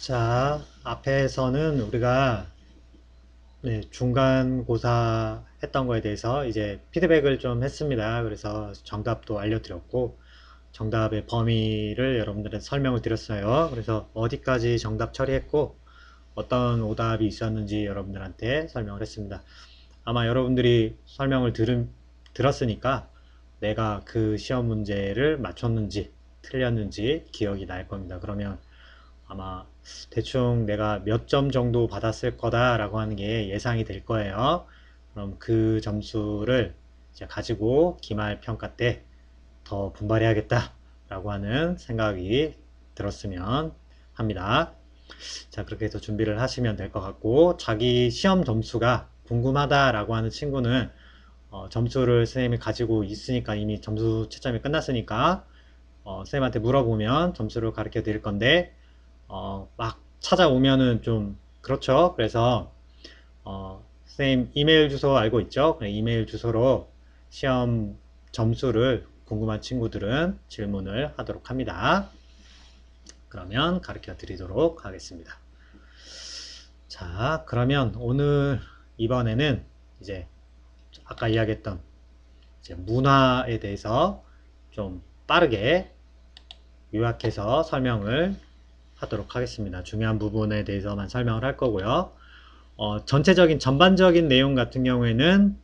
자, 앞에서는 우리가 중간고사 했던 거에 대해서 이제 피드백을 좀 했습니다. 그래서 정답도 알려드렸고, 정답의 범위를 여러분들한테 설명을 드렸어요. 그래서 어디까지 정답 처리했고, 어떤 오답이 있었는지 여러분들한테 설명을 했습니다. 아마 여러분들이 설명을 들었으니까 내가 그 시험 문제를 맞췄는지 틀렸는지 기억이 날 겁니다. 그러면 아마 대충 내가 몇 점 정도 받았을 거다라고 하는 게 예상이 될 거예요. 그럼 그 점수를 이제 가지고 기말 평가 때 더 분발해야겠다라고 하는 생각이 들었으면 합니다. 자, 그렇게 해서 준비를 하시면 될 것 같고, 자기 시험 점수가 궁금하다라고 하는 친구는 점수를 선생님이 가지고 있으니까 이미 점수 채점이 끝났으니까 선생님한테 물어보면 점수를 가르쳐 드릴 건데 막 찾아오면은 좀 그렇죠. 그래서 선생님 이메일 주소 알고 있죠? 이메일 주소로 시험 점수를 궁금한 친구들은 질문을 하도록 합니다. 그러면 가르쳐 드리도록 하겠습니다. 자, 그러면 오늘 이번에는 이제 아까 이야기했던 이제 문화에 대해서 좀 빠르게 요약해서 설명을 하도록 하겠습니다. 중요한 부분에 대해서만 설명을 할 거고요. 전체적인 전반적인 내용 같은 경우에는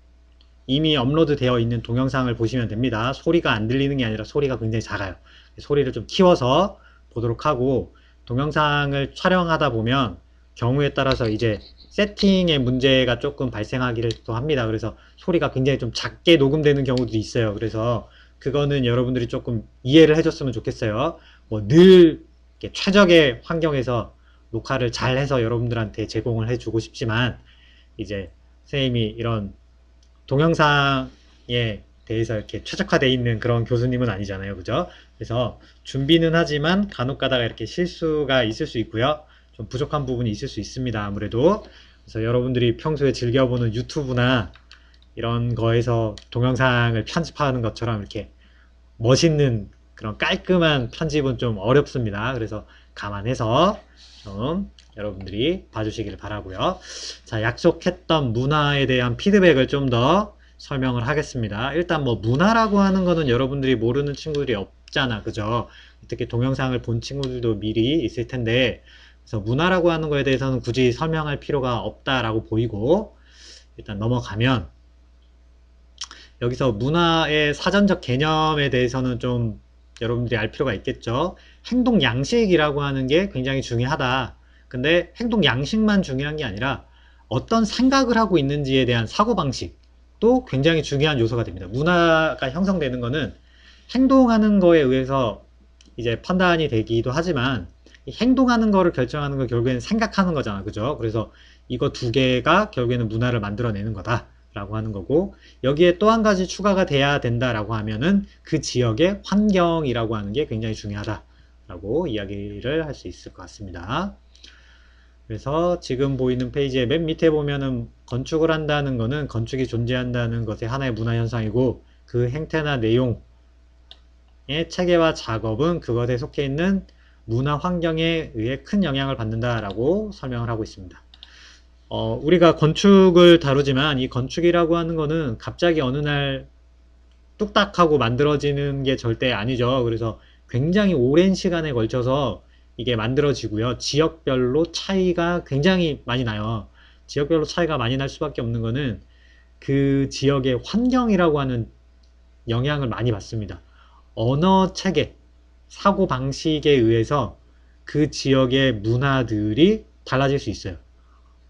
이미 업로드 되어 있는 동영상을 보시면 됩니다. 소리가 안 들리는 게 아니라 소리가 굉장히 작아요. 소리를 좀 키워서 보도록 하고, 동영상을 촬영하다 보면 경우에 따라서 이제 세팅의 문제가 조금 발생하기를 또 합니다. 그래서 소리가 굉장히 좀 작게 녹음되는 경우도 있어요. 그래서 그거는 여러분들이 조금 이해를 해줬으면 좋겠어요. 늘 최적의 환경에서 녹화를 잘 해서 여러분들한테 제공을 해주고 싶지만, 이제 선생님이 이런 동영상에 대해서 이렇게 최적화되어 있는 그런 교수님은 아니잖아요. 그죠? 그래서 준비는 하지만 간혹 가다가 이렇게 실수가 있을 수 있고요. 좀 부족한 부분이 있을 수 있습니다. 아무래도. 그래서 여러분들이 평소에 즐겨보는 유튜브나 이런 거에서 동영상을 편집하는 것처럼 이렇게 멋있는 그런 깔끔한 편집은 좀 어렵습니다. 그래서 감안해서 좀 여러분들이 봐주시기를 바라고요. 자, 약속했던 문화에 대한 피드백을 좀 더 설명을 하겠습니다. 일단 문화라고 하는 거는 여러분들이 모르는 친구들이 없잖아. 그죠? 특히 동영상을 본 친구들도 미리 있을 텐데, 그래서 문화라고 하는 거에 대해서는 굳이 설명할 필요가 없다라고 보이고, 일단 넘어가면 여기서 문화의 사전적 개념에 대해서는 좀 여러분들이 알 필요가 있겠죠. 행동 양식이라고 하는 게 굉장히 중요하다. 근데 행동 양식만 중요한 게 아니라 어떤 생각을 하고 있는지에 대한 사고방식도 굉장히 중요한 요소가 됩니다. 문화가 형성되는 거는 행동하는 거에 의해서 이제 판단이 되기도 하지만, 행동하는 거를 결정하는 거 결국에는 생각하는 거잖아. 그죠? 그래서 이거 두 개가 결국에는 문화를 만들어내는 거다 라고 하는 거고, 여기에 또 한 가지 추가가 돼야 된다라고 하면은 그 지역의 환경이라고 하는 게 굉장히 중요하다라고 이야기를 할 수 있을 것 같습니다. 그래서 지금 보이는 페이지의 맨 밑에 보면은 건축을 한다는 거는 건축이 존재한다는 것의 하나의 문화 현상이고, 그 행태나 내용의 체계와 작업은 그것에 속해 있는 문화 환경에 의해 큰 영향을 받는다라고 설명을 하고 있습니다. 우리가 건축을 다루지만 이 건축이라고 하는 거는 갑자기 어느 날 뚝딱 하고 만들어지는 게 절대 아니죠. 그래서 굉장히 오랜 시간에 걸쳐서 이게 만들어지고요. 지역별로 차이가 굉장히 많이 나요. 지역별로 차이가 많이 날 수밖에 없는 거는 그 지역의 환경이라고 하는 영향을 많이 받습니다. 언어 체계, 사고 방식에 의해서 그 지역의 문화들이 달라질 수 있어요.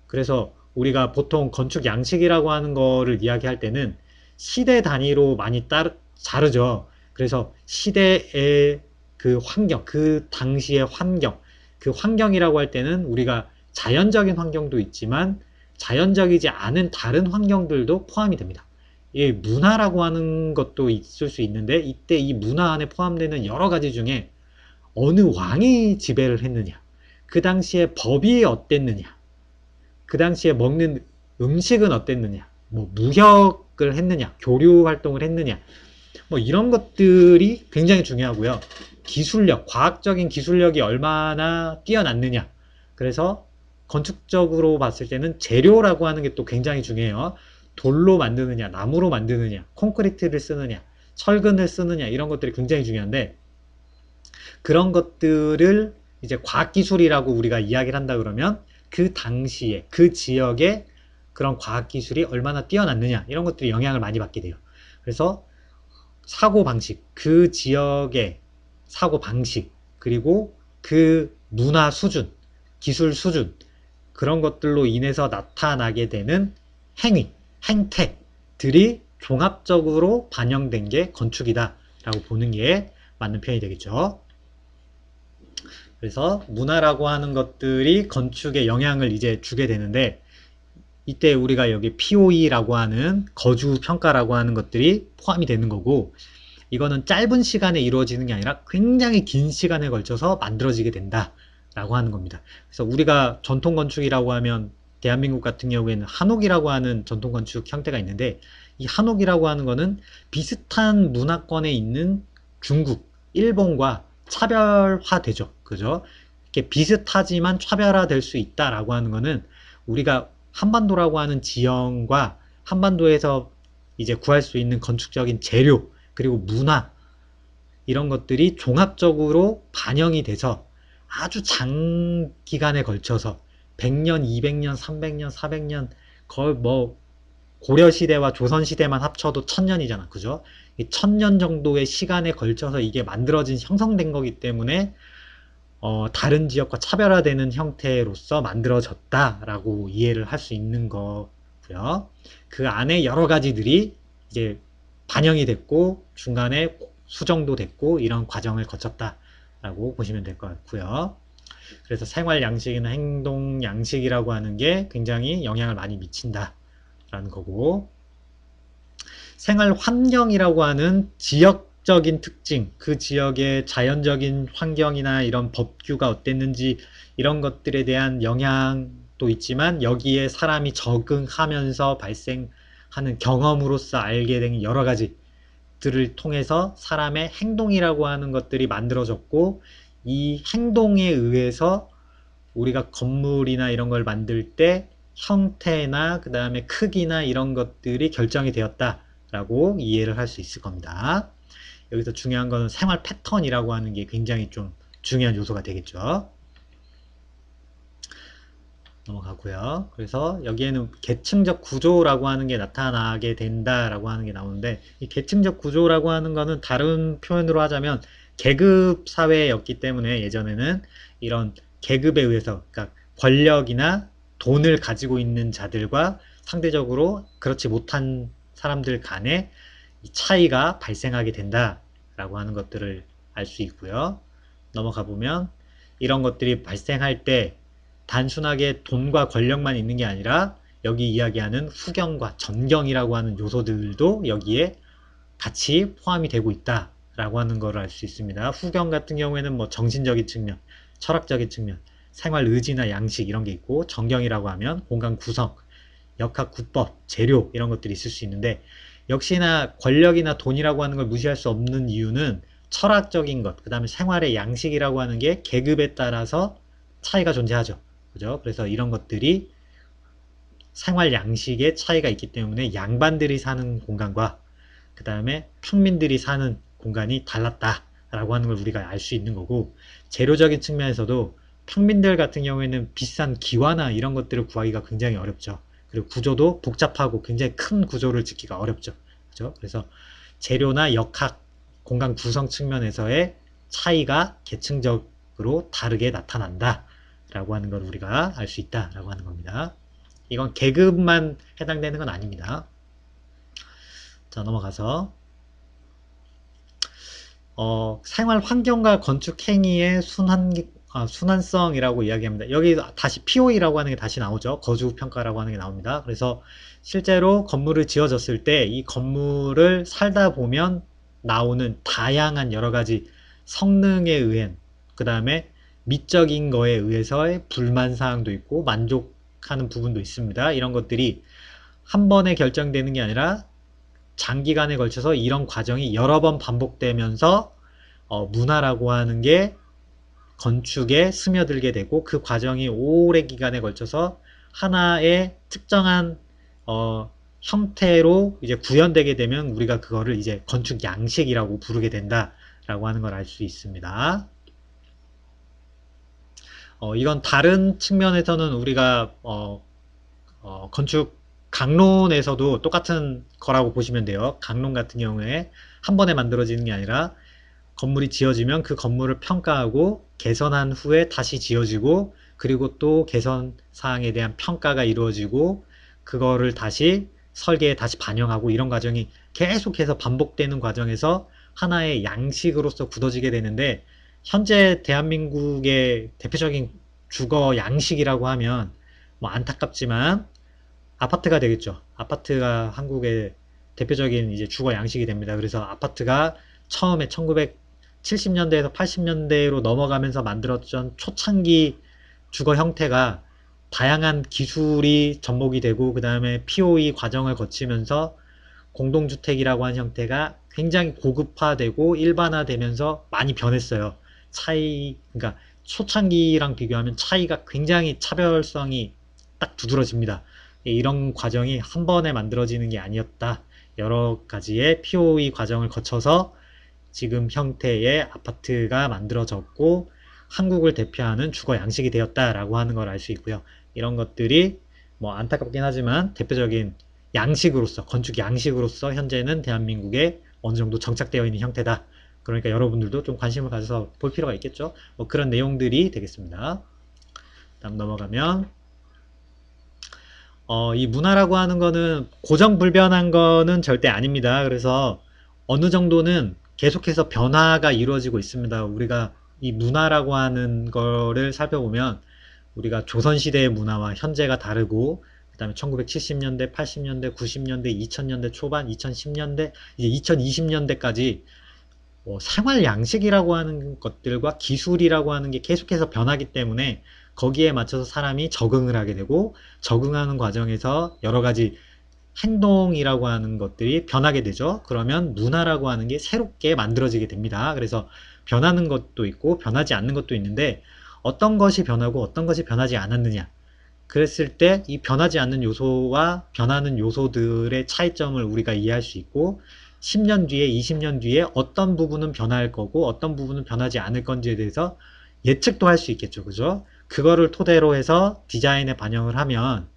그래서 우리가 보통 건축 양식이라고 하는 거를 이야기할 때는 시대 단위로 많이 자르죠. 그래서 시대의 그 환경, 그 당시의 환경, 그 환경이라고 할 때는 우리가 자연적인 환경도 있지만 자연적이지 않은 다른 환경들도 포함이 됩니다. 이 문화라고 하는 것도 있을 수 있는데, 이때 이 문화 안에 포함되는 여러 가지 중에 어느 왕이 지배를 했느냐, 그 당시에 법이 어땠느냐, 그 당시에 먹는 음식은 어땠느냐, 무역을 했느냐, 교류 활동을 했느냐, 이런 것들이 굉장히 중요하고요. 기술력, 과학적인 기술력이 얼마나 뛰어났느냐, 그래서 건축적으로 봤을 때는 재료라고 하는 게 또 굉장히 중요해요. 돌로 만드느냐, 나무로 만드느냐, 콘크리트를 쓰느냐, 철근을 쓰느냐, 이런 것들이 굉장히 중요한데, 그런 것들을 이제 과학기술이라고 우리가 이야기를 한다 그러면 그 당시에 그 지역에 그런 과학기술이 얼마나 뛰어났느냐, 이런 것들이 영향을 많이 받게 돼요. 그래서 사고방식, 그 지역의 사고방식, 그리고 그 문화 수준, 기술 수준, 그런 것들로 인해서 나타나게 되는 행위, 행태들이 종합적으로 반영된 게 건축이다 라고 보는 게 맞는 표현이 되겠죠. 그래서 문화라고 하는 것들이 건축에 영향을 이제 주게 되는데, 이때 우리가 여기 POE라고 하는 거주 평가라고 하는 것들이 포함이 되는 거고, 이거는 짧은 시간에 이루어지는 게 아니라 굉장히 긴 시간에 걸쳐서 만들어지게 된다 라고 하는 겁니다. 그래서 우리가 전통 건축이라고 하면 대한민국 같은 경우에는 한옥이라고 하는 전통 건축 형태가 있는데, 이 한옥이라고 하는 거는 비슷한 문화권에 있는 중국, 일본과 차별화되죠. 그죠? 이렇게 비슷하지만 차별화될 수 있다라고 하는 거는 우리가 한반도라고 하는 지형과 한반도에서 이제 구할 수 있는 건축적인 재료, 그리고 문화, 이런 것들이 종합적으로 반영이 돼서 아주 장기간에 걸쳐서 100년, 200년, 300년, 400년, 거의 뭐 고려시대와 조선시대만 합쳐도 1000년이잖아. 그죠? 이 1000년 정도의 시간에 걸쳐서 이게 만들어진, 형성된 거기 때문에 다른 지역과 차별화되는 형태로서 만들어졌다라고 이해를 할 수 있는 거고요. 그 안에 여러 가지들이 이제 반영이 됐고 중간에 수정도 됐고 이런 과정을 거쳤다라고 보시면 될 것 같고요. 그래서 생활 양식이나 행동 양식이라고 하는 게 굉장히 영향을 많이 미친다라는 거고, 생활 환경이라고 하는 지역적인 특징, 그 지역의 자연적인 환경이나 이런 법규가 어땠는지 이런 것들에 대한 영향도 있지만, 여기에 사람이 적응하면서 발생하는 경험으로서 알게 된 여러 가지들을 통해서 사람의 행동이라고 하는 것들이 만들어졌고, 이 행동에 의해서 우리가 건물이나 이런 걸 만들 때 형태나 그 다음에 크기나 이런 것들이 결정이 되었다라고 이해를 할 수 있을 겁니다. 여기서 중요한 거는 생활 패턴이라고 하는 게 굉장히 좀 중요한 요소가 되겠죠. 넘어가고요. 그래서 여기에는 계층적 구조라고 하는 게 나타나게 된다라고 하는 게 나오는데, 이 계층적 구조라고 하는 거는 다른 표현으로 하자면 계급 사회였기 때문에 예전에는 이런 계급에 의해서, 그러니까 권력이나 돈을 가지고 있는 자들과 상대적으로 그렇지 못한 사람들 간의 이 차이가 발생하게 된다라고 하는 것들을 알 수 있고요. 넘어가 보면 이런 것들이 발생할 때 단순하게 돈과 권력만 있는 게 아니라 여기 이야기하는 후경과 전경이라고 하는 요소들도 여기에 같이 포함이 되고 있다라고 하는 걸 알 수 있습니다. 후경 같은 경우에는 뭐 정신적인 측면, 철학적인 측면, 생활 의지나 양식 이런 게 있고, 전경이라고 하면 공간 구성, 역학 구법, 재료 이런 것들이 있을 수 있는데, 역시나 권력이나 돈이라고 하는 걸 무시할 수 없는 이유는 철학적인 것, 그 다음에 생활의 양식이라고 하는 게 계급에 따라서 차이가 존재하죠. 그죠? 그래서 이런 것들이 생활 양식의 차이가 있기 때문에 양반들이 사는 공간과 그 다음에 평민들이 사는 공간이 달랐다라고 하는 걸 우리가 알 수 있는 거고, 재료적인 측면에서도 평민들 같은 경우에는 비싼 기와나 이런 것들을 구하기가 굉장히 어렵죠. 그리고 구조도 복잡하고 굉장히 큰 구조를 짓기가 어렵죠. 그죠? 그래서 재료나 역학, 공간 구성 측면에서의 차이가 계층적으로 다르게 나타난다 라고 하는 걸 우리가 알 수 있다 라고 하는 겁니다. 이건 계급만 해당되는 건 아닙니다. 자, 넘어가서 생활 환경과 건축 행위의 순환성이라고 이야기합니다. 여기 다시 POE라고 하는 게 다시 나오죠. 거주 평가라고 하는 게 나옵니다. 그래서 실제로 건물을 지어졌을 때 이 건물을 살다 보면 나오는 다양한 여러 가지 성능에 의한, 그 다음에 미적인 거에 의해서의 불만 사항도 있고 만족하는 부분도 있습니다. 이런 것들이 한 번에 결정되는 게 아니라 장기간에 걸쳐서 이런 과정이 여러 번 반복되면서 문화라고 하는 게 건축에 스며들게 되고 그 과정이 오래 기간에 걸쳐서 하나의 특정한 형태로 이제 구현되게 되면 우리가 그거를 이제 건축 양식이라고 부르게 된다라고 하는 걸 알 수 있습니다. 이건 다른 측면에서는 우리가 건축 강론에서도 똑같은 거라고 보시면 돼요. 강론 같은 경우에 한 번에 만들어지는 게 아니라 건물이 지어지면 그 건물을 평가하고 개선한 후에 다시 지어지고 그리고 또 개선 사항에 대한 평가가 이루어지고 그거를 다시 설계에 다시 반영하고 이런 과정이 계속해서 반복되는 과정에서 하나의 양식으로서 굳어지게 되는데 현재 대한민국의 대표적인 주거 양식이라고 하면 뭐 안타깝지만 아파트가 되겠죠. 아파트가 한국의 대표적인 이제 주거 양식이 됩니다. 그래서 아파트가 처음에 1970년대에서 80년대로 넘어가면서 만들었던 초창기 주거 형태가 다양한 기술이 접목이 되고 그 다음에 POE 과정을 거치면서 공동주택이라고 하는 형태가 굉장히 고급화되고 일반화되면서 많이 변했어요. 그러니까 초창기랑 비교하면 차이가 굉장히 차별성이 딱 두드러집니다. 이런 과정이 한 번에 만들어지는 게 아니었다. 여러 가지의 POE 과정을 거쳐서 지금 형태의 아파트가 만들어졌고 한국을 대표하는 주거 양식이 되었다라고 하는 걸 알 수 있고요. 이런 것들이 뭐 안타깝긴 하지만 대표적인 양식으로서 건축 양식으로서 현재는 대한민국에 어느 정도 정착되어 있는 형태다. 그러니까 여러분들도 좀 관심을 가져서 볼 필요가 있겠죠. 뭐 그런 내용들이 되겠습니다. 다음 넘어가면 이 문화라고 하는 거는 고정불변한 거는 절대 아닙니다. 그래서 어느 정도는 계속해서 변화가 이루어지고 있습니다. 우리가 이 문화라고 하는 거를 살펴보면 우리가 조선시대의 문화와 현재가 다르고 그 다음에 1970년대, 80년대, 90년대, 2000년대 초반, 2010년대, 이제 2020년대까지 생활 양식이라고 하는 것들과 기술이라고 하는 게 계속해서 변하기 때문에 거기에 맞춰서 사람이 적응을 하게 되고 적응하는 과정에서 여러 가지 행동이라고 하는 것들이 변하게 되죠. 그러면 문화라고 하는 게 새롭게 만들어지게 됩니다. 그래서 변하는 것도 있고 변하지 않는 것도 있는데 어떤 것이 변하고 어떤 것이 변하지 않았느냐. 그랬을 때 이 변하지 않는 요소와 변하는 요소들의 차이점을 우리가 이해할 수 있고 10년 뒤에 20년 뒤에 어떤 부분은 변할 거고 어떤 부분은 변하지 않을 건지에 대해서 예측도 할 수 있겠죠. 그죠? 그거를 토대로 해서 디자인에 반영을 하면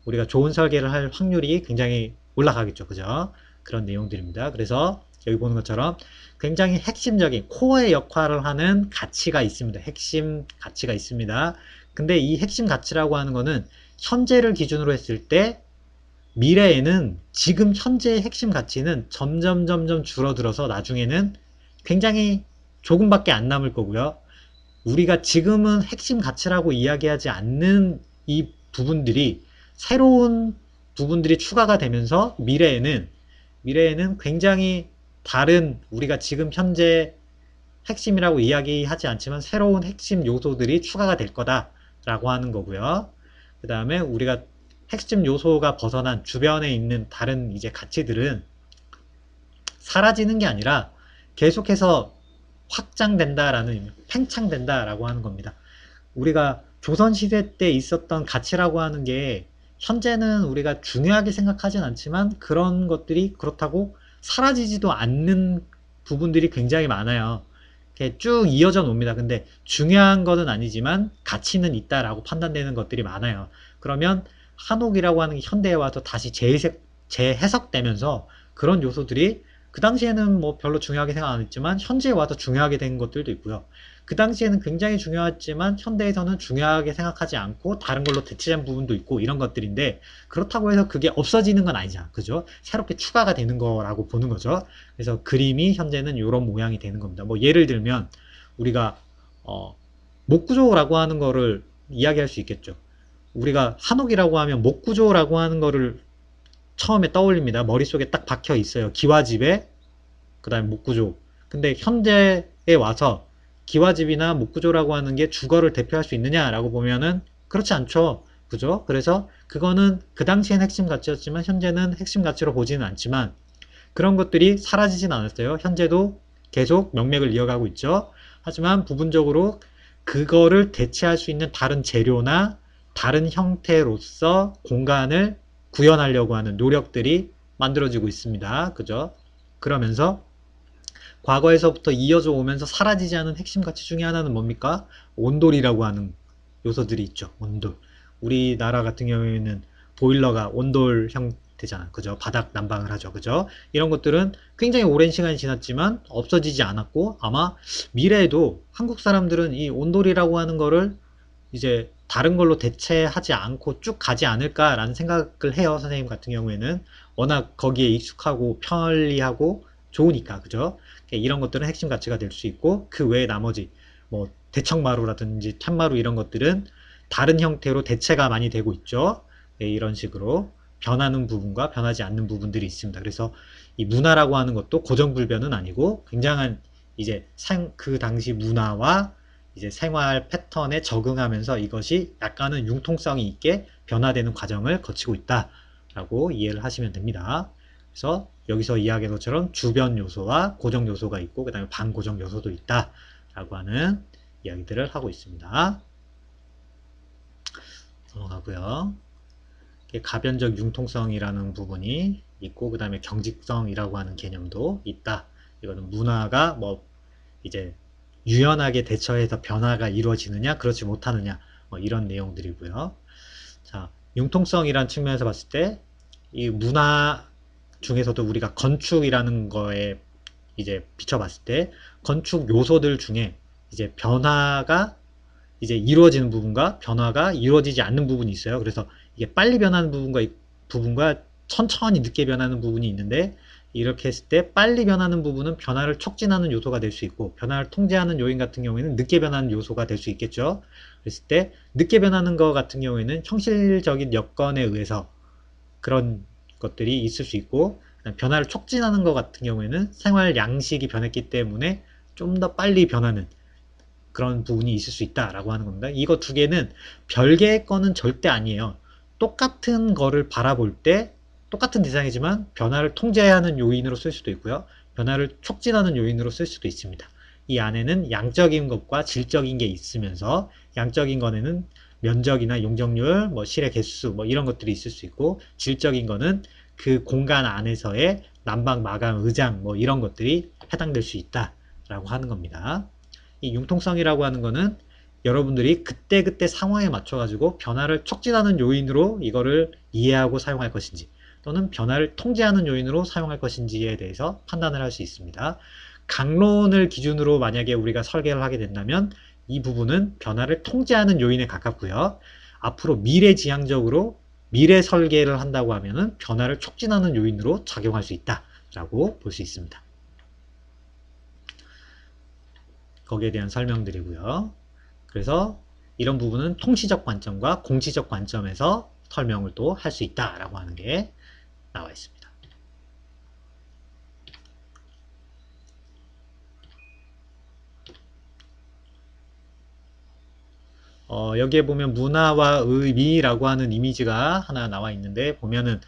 우리가 좋은 설계를 할 확률이 굉장히 올라가겠죠. 그죠? 그런 내용들입니다. 그래서 여기 보는 것처럼 굉장히 핵심적인 코어의 역할을 하는 가치가 있습니다. 핵심 가치가 있습니다. 근데 이 핵심 가치라고 하는 거는 현재를 기준으로 했을 때 미래에는 지금 현재의 핵심 가치는 점점 줄어들어서 나중에는 굉장히 조금밖에 안 남을 거고요. 우리가 지금은 핵심 가치라고 이야기하지 않는 이 부분들이 새로운 부분들이 추가가 되면서 미래에는 굉장히 다른 우리가 지금 현재 핵심이라고 이야기하지 않지만 새로운 핵심 요소들이 추가가 될 거다라고 하는 거고요. 그 다음에 우리가 핵심 요소가 벗어난 주변에 있는 다른 이제 가치들은 사라지는 게 아니라 계속해서 확장된다라는 팽창된다라고 하는 겁니다. 우리가 조선시대 때 있었던 가치라고 하는 게 현재는 우리가 중요하게 생각하진 않지만 그런 것들이 그렇다고 사라지지도 않는 부분들이 굉장히 많아요. 이렇게 쭉 이어져 놉니다. 근데 중요한 것은 아니지만 가치는 있다라고 판단되는 것들이 많아요. 그러면 한옥이라고 하는 게 현대에 와서 다시 재해석되면서 그런 요소들이 그 당시에는 뭐 별로 중요하게 생각 안 했지만 현재에 와서 중요하게 된 것들도 있고요. 그 당시에는 굉장히 중요했지만 현대에서는 중요하게 생각하지 않고 다른 걸로 대체된 부분도 있고 이런 것들인데 그렇다고 해서 그게 없어지는 건 아니잖아. 그죠? 새롭게 추가가 되는 거라고 보는 거죠. 그래서 그림이 현재는 이런 모양이 되는 겁니다. 뭐 예를 들면 우리가 목구조라고 하는 거를 이야기할 수 있겠죠. 우리가 한옥이라고 하면 목구조라고 하는 거를 처음에 떠올립니다. 머릿속에 딱 박혀 있어요. 기와집에 그 다음에 목구조. 근데 현대에 와서 기와집이나 목구조라고 하는 게 주거를 대표할 수 있느냐라고 보면은 그렇지 않죠. 그죠? 그래서 그거는 그 당시엔 핵심 가치였지만 현재는 핵심 가치로 보지는 않지만 그런 것들이 사라지진 않았어요. 현재도 계속 명맥을 이어가고 있죠. 하지만 부분적으로 그거를 대체할 수 있는 다른 재료나 다른 형태로서 공간을 구현하려고 하는 노력들이 만들어지고 있습니다. 그죠? 그러면서 과거에서부터 이어져 오면서 사라지지 않은 핵심 가치 중에 하나는 뭡니까? 온돌이라고 하는 요소들이 있죠. 온돌. 우리나라 같은 경우에는 보일러가 온돌 형태잖아. 그죠? 바닥 난방을 하죠. 그죠? 이런 것들은 굉장히 오랜 시간이 지났지만 없어지지 않았고 아마 미래에도 한국 사람들은 이 온돌이라고 하는 거를 이제 다른 걸로 대체하지 않고 쭉 가지 않을까라는 생각을 해요. 선생님 같은 경우에는 워낙 거기에 익숙하고 편리하고 좋으니까 그죠? 이런 것들은 핵심 가치가 될 수 있고 그 외에 나머지 뭐 대청마루라든지 툇마루 이런 것들은 다른 형태로 대체가 많이 되고 있죠. 네, 이런 식으로 변하는 부분과 변하지 않는 부분들이 있습니다. 그래서 이 문화라고 하는 것도 고정불변은 아니고 굉장한 이제 그 당시 문화와 이제 생활 패턴에 적응하면서 이것이 약간은 융통성이 있게 변화되는 과정을 거치고 있다라고 이해를 하시면 됩니다. 그래서 여기서 이야기한 것처럼 주변 요소와 고정 요소가 있고 그 다음에 반고정 요소도 있다라고 하는 이야기들을 하고 있습니다. 넘어가고요. 가변적 융통성이라는 부분이 있고 그 다음에 경직성이라고 하는 개념도 있다. 이거는 문화가 뭐 이제 유연하게 대처해서 변화가 이루어지느냐 그렇지 못하느냐 뭐 이런 내용들이고요. 자, 융통성이란 측면에서 봤을 때 이 문화 중에서도 우리가 건축이라는 거에 이제 비춰봤을 때 건축 요소들 중에 이제 변화가 이제 이루어지는 부분과 변화가 이루어지지 않는 부분이 있어요. 그래서 이게 빨리 변하는 부분과 천천히 늦게 변하는 부분이 있는데 이렇게 했을 때 빨리 변하는 부분은 변화를 촉진하는 요소가 될 수 있고 변화를 통제하는 요인 같은 경우에는 늦게 변하는 요소가 될 수 있겠죠. 그랬을 때 늦게 변하는 것 같은 경우에는 형실적인 여건에 의해서 그런 것들이 있을 수 있고 변화를 촉진하는 것 같은 경우에는 생활 양식이 변했기 때문에 좀 더 빨리 변하는 그런 부분이 있을 수 있다라고 하는 겁니다. 이거 두 개는 별개의 거는 절대 아니에요. 똑같은 거를 바라볼 때 똑같은 대상이지만 변화를 통제하는 요인으로 쓸 수도 있고요. 변화를 촉진하는 요인으로 쓸 수도 있습니다. 이 안에는 양적인 것과 질적인 게 있으면서 양적인 거에는 면적이나 용적률, 뭐 실의 개수, 뭐 이런 것들이 있을 수 있고 질적인 거는 그 공간 안에서의 난방, 마감, 의장 뭐 이런 것들이 해당될 수 있다라고 하는 겁니다. 이 융통성이라고 하는 거는 여러분들이 그때그때 상황에 맞춰가지고 변화를 촉진하는 요인으로 이거를 이해하고 사용할 것인지 또는 변화를 통제하는 요인으로 사용할 것인지에 대해서 판단을 할 수 있습니다. 강론을 기준으로 만약에 우리가 설계를 하게 된다면 이 부분은 변화를 통제하는 요인에 가깝고요. 앞으로 미래지향적으로 미래 설계를 한다고 하면은 변화를 촉진하는 요인으로 작용할 수 있다라고 볼 수 있습니다. 거기에 대한 설명드리고요. 그래서 이런 부분은 통시적 관점과 공시적 관점에서 설명을 또 할 수 있다라고 하는 게 나와 있습니다. 여기에 보면 문화와 의미라고 하는 이미지가 하나 나와 있는데 보면은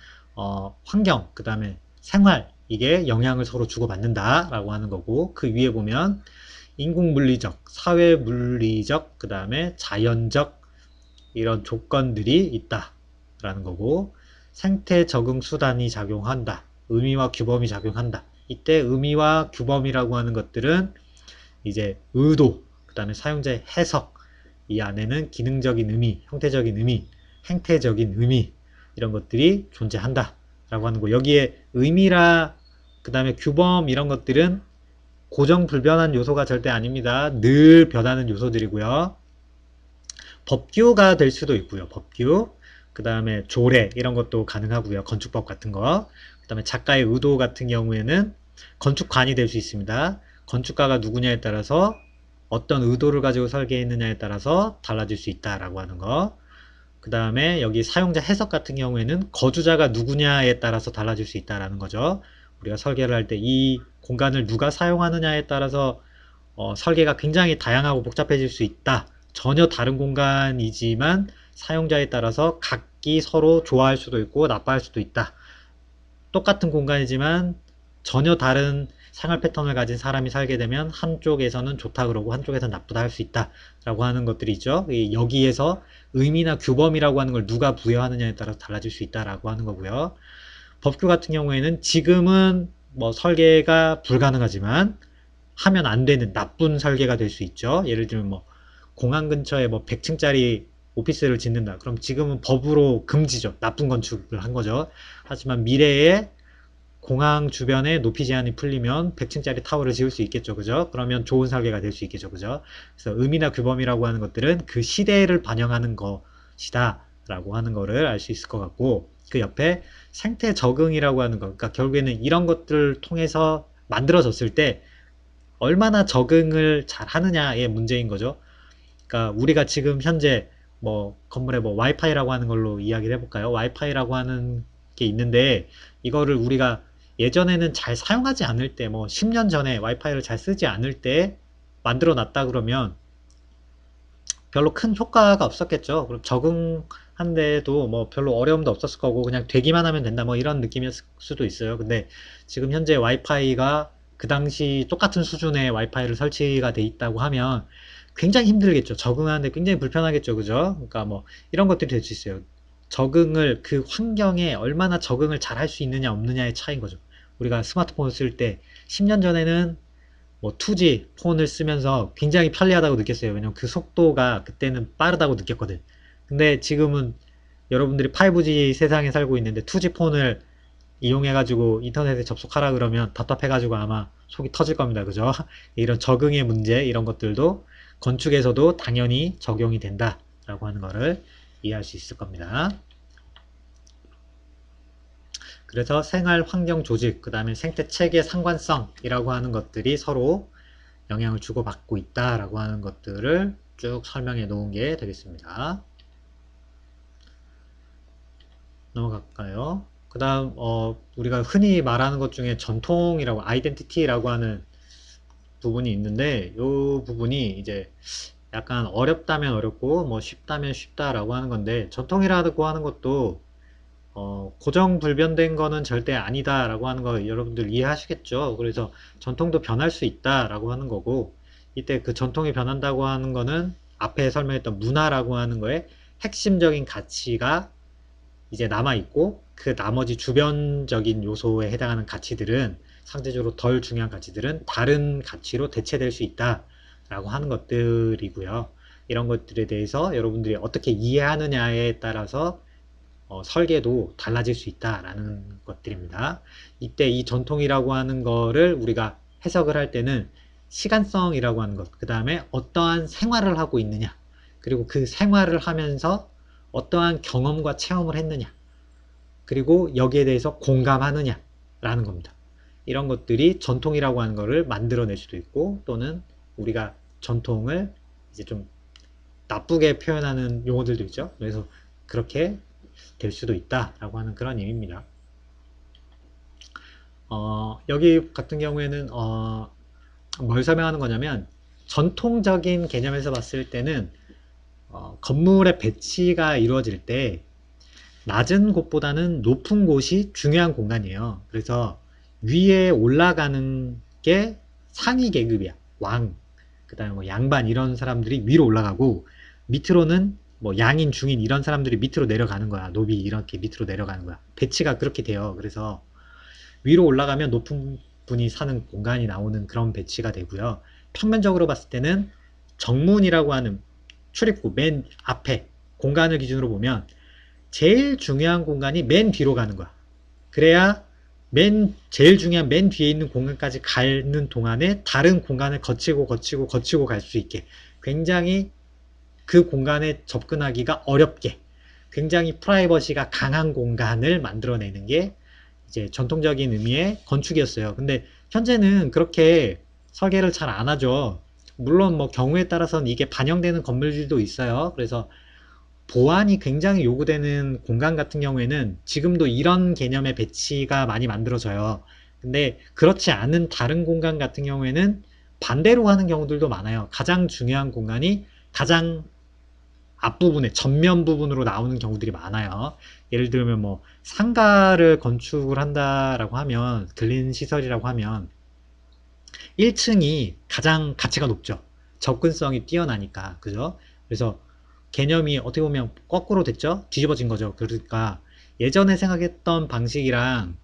환경, 그 다음에 생활 이게 영향을 서로 주고받는다라고 하는 거고 그 위에 보면 인공물리적, 사회물리적, 그 다음에 자연적 이런 조건들이 있다라는 거고 생태 적응 수단이 작용한다. 의미와 규범이 작용한다. 이때 의미와 규범이라고 하는 것들은 이제 의도, 그 다음에 사용자의 해석, 이 안에는 기능적인 의미, 형태적인 의미, 행태적인 의미 이런 것들이 존재한다 라고 하는 거. 여기에 의미라 그 다음에 규범 이런 것들은 고정불변한 요소가 절대 아닙니다. 늘 변하는 요소들이고요. 법규가 될 수도 있고요. 법규, 그 다음에 조례 이런 것도 가능하고요. 건축법 같은 거. 그 다음에 작가의 의도 같은 경우에는 건축관이 될 수 있습니다. 건축가가 누구냐에 따라서 어떤 의도를 가지고 설계했느냐에 따라서 달라질 수 있다라고 하는 거. 그 다음에 여기 사용자 해석 같은 경우에는 거주자가 누구냐에 따라서 달라질 수 있다라는 거죠. 우리가 설계를 할 때 이 공간을 누가 사용하느냐에 따라서 설계가 굉장히 다양하고 복잡해질 수 있다. 전혀 다른 공간이지만 사용자에 따라서 각기 서로 좋아할 수도 있고 나빠할 수도 있다. 똑같은 공간이지만 전혀 다른 생활 패턴을 가진 사람이 살게 되면 한쪽에서는 좋다 그러고 한쪽에서는 나쁘다 할 수 있다 라고 하는 것들이 있죠. 여기에서 의미나 규범이라고 하는 걸 누가 부여하느냐에 따라서 달라질 수 있다라고 하는 거고요. 법규 같은 경우에는 지금은 뭐 설계가 불가능하지만 하면 안 되는 나쁜 설계가 될 수 있죠. 예를 들면 뭐 공항 근처에 뭐 100층짜리 오피스를 짓는다. 그럼 지금은 법으로 금지죠. 나쁜 건축을 한 거죠. 하지만 미래에 공항 주변에 높이 제한이 풀리면 100층짜리 타워를 지을 수 있겠죠. 그죠? 그러면 좋은 설계가 될 수 있겠죠. 그죠? 그래서 의미나 규범이라고 하는 것들은 그 시대를 반영하는 것이다. 라고 하는 거를 알 수 있을 것 같고, 그 옆에 생태 적응이라고 하는 것. 그러니까 결국에는 이런 것들을 통해서 만들어졌을 때 얼마나 적응을 잘 하느냐의 문제인 거죠. 그러니까 우리가 지금 현재 뭐 건물에 뭐 와이파이라고 하는 걸로 이야기를 해볼까요? 와이파이라고 하는 게 있는데 이거를 우리가 예전에는 잘 사용하지 않을 때 뭐 10년 전에 와이파이를 잘 쓰지 않을 때 만들어 놨다 그러면 별로 큰 효과가 없었겠죠. 그럼 적응한데도 뭐 별로 어려움도 없었을 거고 그냥 되기만 하면 된다 뭐 이런 느낌일 수도 있어요. 근데 지금 현재 와이파이가 그 당시 똑같은 수준의 와이파이를 설치가 돼 있다고 하면 굉장히 힘들겠죠. 적응하는데 굉장히 불편하겠죠. 그죠? 그러니까 뭐 이런 것들이 될 수 있어요. 적응을 그 환경에 얼마나 적응을 잘 할 수 있느냐 없느냐의 차이인 거죠. 우리가 스마트폰을 쓸 때 10년 전에는 뭐 2G 폰을 쓰면서 굉장히 편리하다고 느꼈어요. 왜냐면 그 속도가 그때는 빠르다고 느꼈거든. 근데 지금은 여러분들이 5G 세상에 살고 있는데 2G 폰을 이용해가지고 인터넷에 접속하라 그러면 답답해가지고 아마 속이 터질 겁니다. 그죠? 이런 적응의 문제, 이런 것들도 건축에서도 당연히 적용이 된다라고 하는 거를 이해할 수 있을 겁니다. 그래서 생활 환경 조직, 그 다음에 생태 체계 상관성이라고 하는 것들이 서로 영향을 주고받고 있다라고 하는 것들을 쭉 설명해 놓은 게 되겠습니다. 넘어갈까요? 그 다음 우리가 흔히 말하는 것 중에 전통이라고 아이덴티티라고 하는 부분이 있는데 이 부분이 이제 약간 어렵다면 어렵고 뭐 쉽다면 쉽다라고 하는 건데 전통이라고 하는 것도 고정불변된 거는 절대 아니다라고 하는 거 여러분들 이해하시겠죠? 그래서 전통도 변할 수 있다라고 하는 거고 이때 그 전통이 변한다고 하는 거는 앞에 설명했던 문화라고 하는 거에 핵심적인 가치가 이제 남아있고 그 나머지 주변적인 요소에 해당하는 가치들은 상대적으로 덜 중요한 가치들은 다른 가치로 대체될 수 있다라고 하는 것들이고요. 이런 것들에 대해서 여러분들이 어떻게 이해하느냐에 따라서 설계도 달라질 수 있다라는 것들입니다. 이때 이 전통이라고 하는 거를 우리가 해석을 할 때는 시간성이라고 하는 것, 그 다음에 어떠한 생활을 하고 있느냐, 그리고 그 생활을 하면서 어떠한 경험과 체험을 했느냐, 그리고 여기에 대해서 공감하느냐라는 겁니다. 이런 것들이 전통이라고 하는 거를 만들어낼 수도 있고 또는 우리가 전통을 이제 좀 나쁘게 표현하는 용어들도 있죠. 그래서 그렇게 될 수도 있다라고 하는 그런 의미입니다. 여기 같은 경우에는 뭘 설명하는 거냐면 전통적인 개념에서 봤을 때는 건물의 배치가 이루어질 때 낮은 곳보다는 높은 곳이 중요한 공간이에요. 그래서 위에 올라가는 게 상위 계급이야. 왕, 그 다음에 뭐 양반 이런 사람들이 위로 올라가고 밑으로는 뭐 양인, 중인 이런 사람들이 밑으로 내려가는 거야. 노비 이렇게 밑으로 내려가는 거야. 배치가 그렇게 돼요. 그래서 위로 올라가면 높은 분이 사는 공간이 나오는 그런 배치가 되고요. 평면적으로 봤을 때는 정문이라고 하는 출입구 맨 앞에 공간을 기준으로 보면 제일 중요한 공간이 맨 뒤로 가는 거야. 그래야 제일 중요한 맨 뒤에 있는 공간까지 가는 동안에 다른 공간을 거치고 갈 수 있게 굉장히 그 공간에 접근하기가 어렵게 굉장히 프라이버시가 강한 공간을 만들어내는 게 이제 전통적인 의미의 건축이었어요. 근데 현재는 그렇게 설계를 잘 안 하죠. 물론 뭐 경우에 따라서는 이게 반영되는 건물들도 있어요. 그래서 보안이 굉장히 요구되는 공간 같은 경우에는 지금도 이런 개념의 배치가 많이 만들어져요. 근데 그렇지 않은 다른 공간 같은 경우에는 반대로 하는 경우들도 많아요. 가장 중요한 공간이 가장 앞부분에 전면 부분으로 나오는 경우들이 많아요. 예를 들면 뭐 상가를 건축을 한다라고 하면 근린 시설이라고 하면 1층이 가장 가치가 높죠. 접근성이 뛰어나니까. 그죠? 그래서 개념이 어떻게 보면 거꾸로 됐죠? 뒤집어진 거죠. 그러니까 예전에 생각했던 방식이랑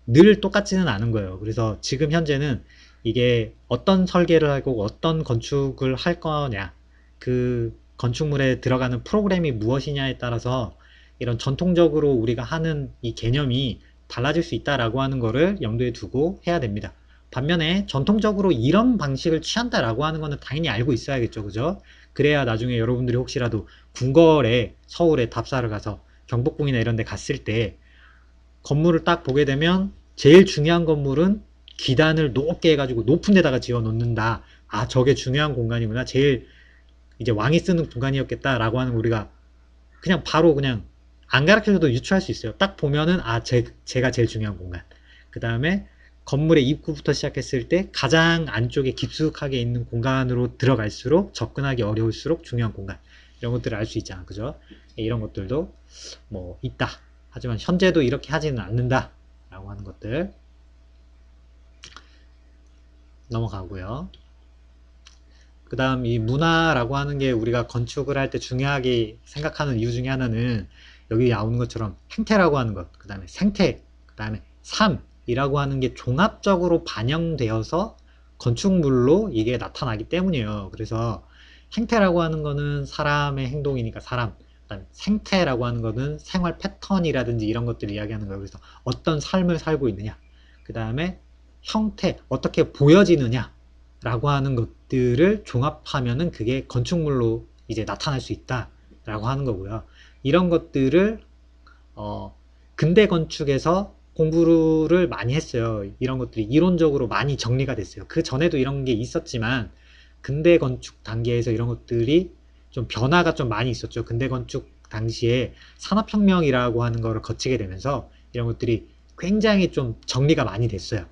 늘 똑같지는 않은 거예요. 그래서 지금 현재는 이게 어떤 설계를 하고 어떤 건축을 할 거냐, 그 건축물에 들어가는 프로그램이 무엇이냐에 따라서 이런 전통적으로 우리가 하는 이 개념이 달라질 수 있다라고 하는 거를 염두에 두고 해야 됩니다. 반면에 전통적으로 이런 방식을 취한다라고 하는 거는 당연히 알고 있어야겠죠. 그죠? 그래야 나중에 여러분들이 혹시라도 궁궐에 서울에 답사를 가서 경복궁이나 이런 데 갔을 때 건물을 딱 보게 되면 제일 중요한 건물은 기단을 높게 해가지고 높은 데다가 지어 놓는다. 아, 저게 중요한 공간이구나. 제일 이제 왕이 쓰는 공간이었겠다라고 하는 우리가 그냥 바로 그냥 안 가르쳐줘도 유추할 수 있어요. 딱 보면은 아, 제가 제일 중요한 공간. 그 다음에 건물의 입구부터 시작했을 때 가장 안쪽에 깊숙하게 있는 공간으로 들어갈수록 접근하기 어려울수록 중요한 공간. 이런 것들을 알 수 있잖아. 그죠? 이런 것들도 뭐 있다. 하지만 현재도 이렇게 하지는 않는다. 라고 하는 것들 넘어가고요. 그 다음 이 문화라고 하는 게 우리가 건축을 할 때 중요하게 생각하는 이유 중에 하나는 여기 나오는 것처럼 행태라고 하는 것, 그 다음에 생태, 그 다음에 삶이라고 하는 게 종합적으로 반영되어서 건축물로 이게 나타나기 때문이에요. 그래서 행태라고 하는 거는 사람의 행동이니까 사람, 그다음에 생태라고 하는 거는 생활 패턴이라든지 이런 것들을 이야기하는 거예요. 그래서 어떤 삶을 살고 있느냐, 그 다음에 형태, 어떻게 보여지느냐, 라고 하는 것들을 종합하면은 그게 건축물로 이제 나타날 수 있다라고 하는 거고요. 이런 것들을 근대 건축에서 공부를 많이 했어요. 이런 것들이 이론적으로 많이 정리가 됐어요. 그 전에도 이런 게 있었지만 근대 건축 단계에서 이런 것들이 좀 변화가 좀 많이 있었죠. 근대 건축 당시에 산업혁명이라고 하는 거를 거치게 되면서 이런 것들이 굉장히 좀 정리가 많이 됐어요.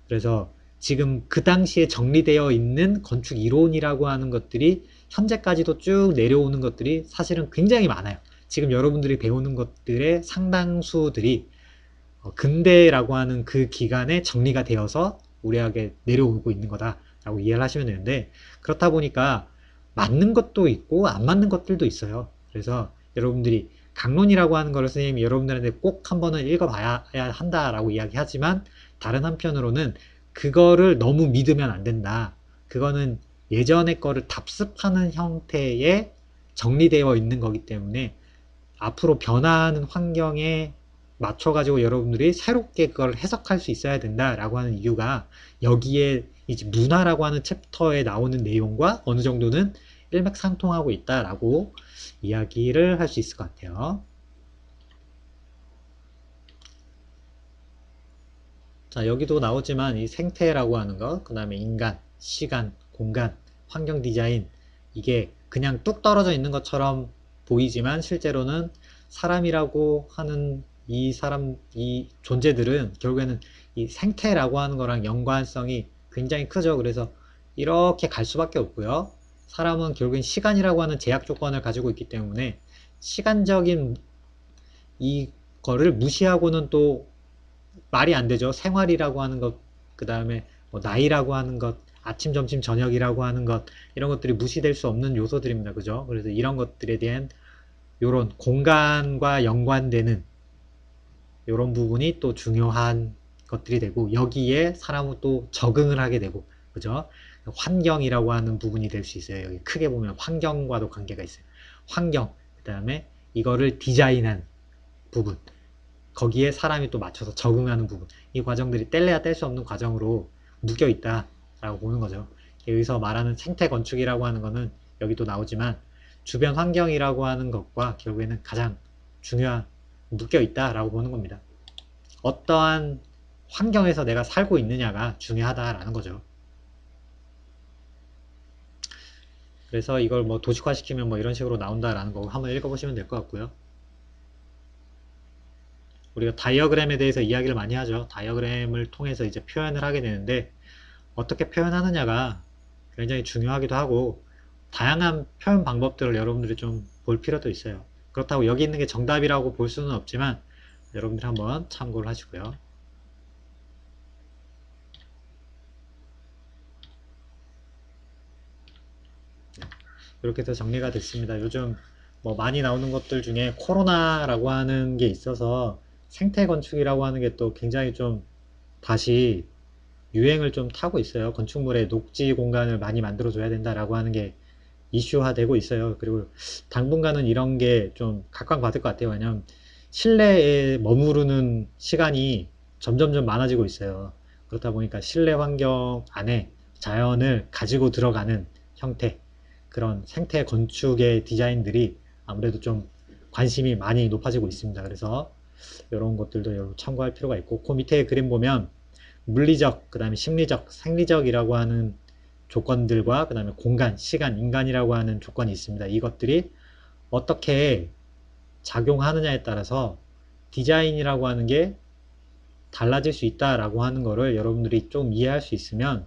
그래서 지금 그 당시에 정리되어 있는 건축 이론이라고 하는 것들이 현재까지도 쭉 내려오는 것들이 사실은 굉장히 많아요. 지금 여러분들이 배우는 것들의 상당수들이 근대라고 하는 그 기간에 정리가 되어서 우리에게 내려오고 있는 거다라고 이해를 하시면 되는데, 그렇다 보니까 맞는 것도 있고 안 맞는 것들도 있어요. 그래서 여러분들이 강론이라고 하는 거를 선생님이 여러분들한테 꼭 한번은 읽어봐야 한다라고 이야기하지만, 다른 한편으로는 그거를 너무 믿으면 안 된다. 그거는 예전의 거를 답습하는 형태의 정리되어 있는 거기 때문에 앞으로 변화하는 환경에 맞춰가지고 여러분들이 새롭게 그걸 해석할 수 있어야 된다라고 하는 이유가 여기에 이제 문화라고 하는 챕터에 나오는 내용과 어느 정도는 일맥상통하고 있다라고 이야기를 할 수 있을 것 같아요. 자, 여기도 나오지만 이 생태라고 하는 거, 그 다음에 인간, 시간, 공간, 환경 디자인, 이게 그냥 뚝 떨어져 있는 것처럼 보이지만 실제로는 사람이라고 하는 이 존재들은 결국에는 이 생태라고 하는 거랑 연관성이 굉장히 크죠. 그래서 이렇게 갈 수밖에 없고요. 사람은 결국엔 시간이라고 하는 제약 조건을 가지고 있기 때문에 시간적인 이거를 무시하고는 또 말이 안 되죠. 생활이라고 하는 것, 그 다음에 뭐 나이라고 하는 것, 아침, 점심, 저녁이라고 하는 것, 이런 것들이 무시될 수 없는 요소들입니다. 그죠? 그래서 이런 것들에 대한 이런 공간과 연관되는 이런 부분이 또 중요한 것들이 되고, 여기에 사람은 또 적응을 하게 되고, 그죠? 환경이라고 하는 부분이 될 수 있어요. 여기 크게 보면 환경과도 관계가 있어요. 환경, 그 다음에 이거를 디자인한 부분, 거기에 사람이 또 맞춰서 적응하는 부분, 이 과정들이 뗄래야 뗄 수 없는 과정으로 묶여 있다라고 보는 거죠. 여기서 말하는 생태 건축이라고 하는 거는 여기도 나오지만 주변 환경이라고 하는 것과 결국에는 가장 중요한 묶여 있다라고 보는 겁니다. 어떠한 환경에서 내가 살고 있느냐가 중요하다라는 거죠. 그래서 이걸 뭐 도식화시키면 뭐 이런 식으로 나온다라는 거 한번 읽어보시면 될 것 같고요. 우리가 다이어그램에 대해서 이야기를 많이 하죠. 다이어그램을 통해서 이제 표현을 하게 되는데 어떻게 표현하느냐가 굉장히 중요하기도 하고 다양한 표현 방법들을 여러분들이 좀 볼 필요도 있어요. 그렇다고 여기 있는 게 정답이라고 볼 수는 없지만 여러분들 한번 참고를 하시고요. 이렇게 해서 정리가 됐습니다. 요즘 뭐 많이 나오는 것들 중에 코로나라고 하는 게 있어서 생태 건축이라고 하는 게 또 굉장히 좀 다시 유행을 좀 타고 있어요. 건축물에 녹지 공간을 많이 만들어줘야 된다라고 하는 게 이슈화되고 있어요. 그리고 당분간은 이런 게 좀 각광받을 것 같아요. 왜냐면 실내에 머무르는 시간이 점점점 많아지고 있어요. 그렇다 보니까 실내 환경 안에 자연을 가지고 들어가는 형태, 그런 생태 건축의 디자인들이 아무래도 좀 관심이 많이 높아지고 있습니다. 그래서 이런 것들도 여러분 참고할 필요가 있고, 그 밑에 그림 보면 물리적, 그 다음에 심리적, 생리적이라고 하는 조건들과 그 다음에 공간, 시간, 인간이라고 하는 조건이 있습니다. 이것들이 어떻게 작용하느냐에 따라서 디자인이라고 하는 게 달라질 수 있다라고 하는 거를 여러분들이 좀 이해할 수 있으면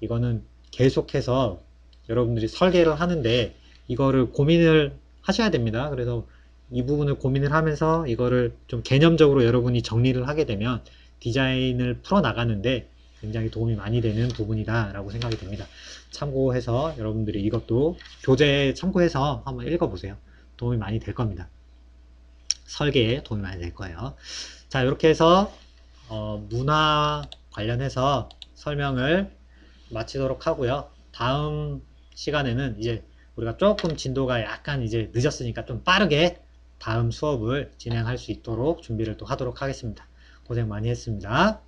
이거는 계속해서 여러분들이 설계를 하는데 이거를 고민을 하셔야 됩니다. 그래서 이 부분을 고민을 하면서 이거를 좀 개념적으로 여러분이 정리를 하게 되면 디자인을 풀어나가는데 굉장히 도움이 많이 되는 부분이다 라고 생각이 됩니다. 참고해서 여러분들이 이것도 교재에 참고해서 한번 읽어보세요. 도움이 많이 될 겁니다. 설계에 도움이 많이 될 거예요. 자, 이렇게 해서 문화 관련해서 설명을 마치도록 하고요. 다음 시간에는 이제 우리가 조금 진도가 약간 이제 늦었으니까 좀 빠르게 다음 수업을 진행할 수 있도록 준비를 또 하도록 하겠습니다. 고생 많이 했습니다.